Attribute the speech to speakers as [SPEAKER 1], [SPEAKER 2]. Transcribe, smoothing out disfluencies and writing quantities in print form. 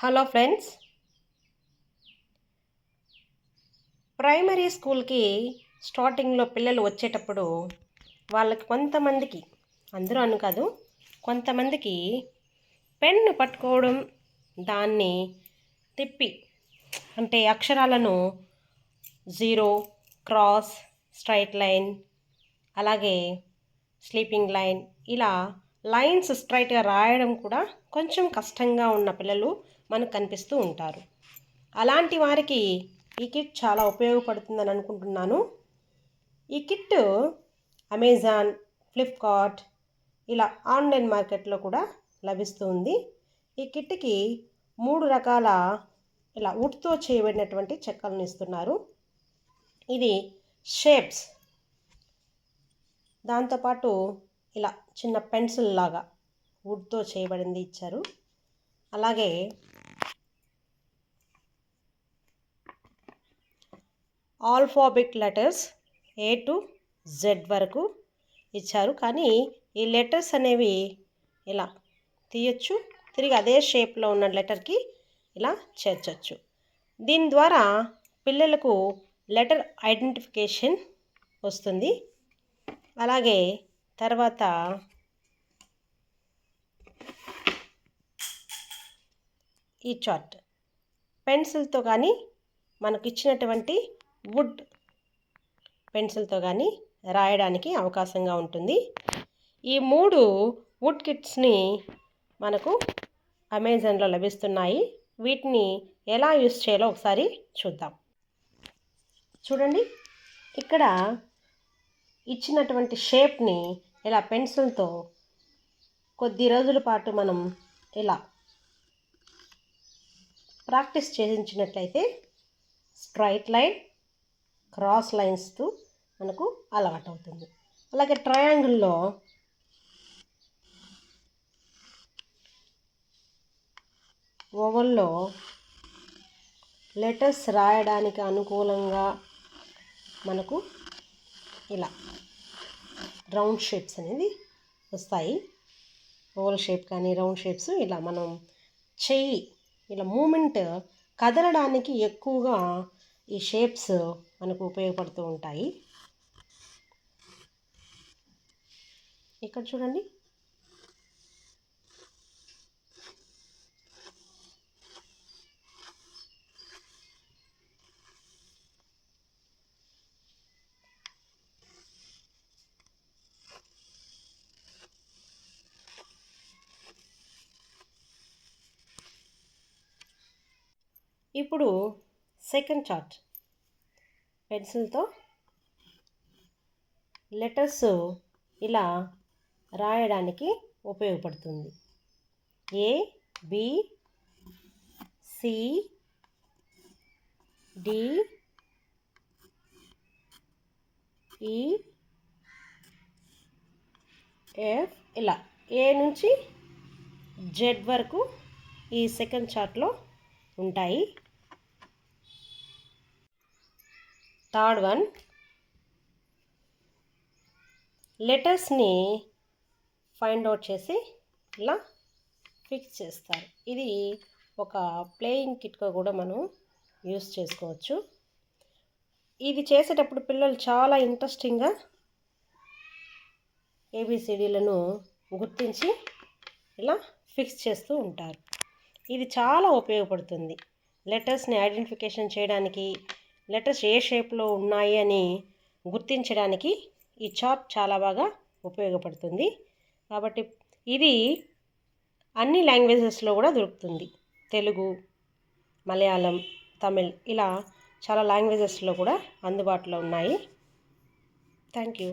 [SPEAKER 1] Hello friends, primary స్కూల్కి స్టార్టింగ్లో పిల్లలు వచ్చేటప్పుడు వాళ్ళకి కొంతమందికి, అందరూ అని కాదు, కొంతమందికి పెన్ను పట్టుకోవడం, దాన్ని తిప్పి అంటే అక్షరాలను జీరో, క్రాస్, స్ట్రైట్ లైన్, అలాగే స్లీపింగ్ లైన్, ఇలా లైన్స్ స్ట్రైట్గా రాయడం కూడా కొంచెం కష్టంగా ఉన్న పిల్లలు మనకు కనిపిస్తూ ఉంటారు. అలాంటి వారికి ఈ కిట్ చాలా ఉపయోగపడుతుందని అనుకుంటున్నాను. ఈ కిట్ అమెజాన్, ఫ్లిప్కార్ట్ ఇలా ఆన్లైన్ మార్కెట్లో కూడా లభిస్తుంది. ఈ కిట్కి 3 రకాల ఇలా వుడ్తో చేయబడినటువంటి చెక్కలను ఇస్తున్నారు. ఇది షేప్స్, దాంతోపాటు ఇలా చిన్న పెన్సిల్ లాగా వుడ్తో చేయబడింది ఇచ్చారు. అలాగే alphabet letters A to Z వరకు ఇచ్చారు. కానీ ఈ లెటర్స్ అనేవి ఇలా తీయచ్చు, తిరిగి అదే షేప్లో ఉన్న లెటర్కి ఇలా చేర్చచ్చు. దీని ద్వారా పిల్లలకు లెటర్ ఐడెంటిఫికేషన్ వస్తుంది. అలాగే తర్వాత ఈ చార్ట్ పెన్సిల్తో కానీ మనకు ఇచ్చినటువంటి వుడ్ పెన్సిల్తో కానీ రాయడానికి అవకాశంగా ఉంటుంది. ఈ 3 వుడ్ కిట్స్ని మనకు అమెజాన్లో లభిస్తున్నాయి. వీటిని ఎలా యూస్ చేయాలో ఒకసారి చూద్దాం. చూడండి, ఇక్కడ ఇచ్చినటువంటి షేప్ని ఇలా పెన్సిల్తో కొద్ది రోజుల పాటు మనం ఇలా ప్రాక్టీస్ చేయించినట్లయితే స్ట్రైట్ లైన్, క్రాస్ లైన్స్తో మనకు అలవాటు అవుతుంది. అలాగే ట్రయాంగిల్లో ఓవల్లో లెటర్స్ రాయడానికి అనుకూలంగా మనకు ఇలా రౌండ్ షేప్స్ అనేది వస్తాయి. ఓవల్ షేప్ కానీ రౌండ్ షేప్స్ ఇలా మనం చెయ్యి ఇలా మూమెంట్ కదలడానికి ఎక్కువగా ఈ షేప్స్ మనకు ఉపయోగపడుతూ ఉంటాయి. ఇక్కడ చూడండి, ఇప్పుడు సెకండ్ చార్ట్ పెన్సిల్తో లెటర్స్ ఇలా రాయడానికి ఉపయోగపడుతుంది. A, B, C, D, E, F ఇలా A నుంచి Z వరకు ఈ సెకండ్ చార్ట్లో ఉంటాయి. థర్డ్ వన్, లెటర్స్ని ఫైండ్ అవుట్ చేసి ఇలా ఫిక్స్ చేస్తారు. ఇది ఒక ప్లేయింగ్ కిట్గా కూడా మనం యూస్ చేసుకోవచ్చు. ఇది చేసేటప్పుడు పిల్లలు చాలా ఇంట్రెస్టింగ్గా ABCDలను గుర్తించి ఇలా ఫిక్స్ చేస్తూ ఉంటారు. ఇది చాలా ఉపయోగపడుతుంది లెటర్స్ని ఐడెంటిఫికేషన్ చేయడానికి, లెటర్స్ ఏ షేప్లో ఉన్నాయి అని గుర్తించడానికి ఈ చార్ట్ చాలా బాగా ఉపయోగపడుతుంది. కాబట్టి ఇది అన్ని లాంగ్వేజెస్లో కూడా దొరుకుతుంది. తెలుగు, మలయాళం, తమిళ్ ఇలా చాలా లాంగ్వేజెస్లో కూడా అందుబాటులో ఉన్నాయి. Thank you.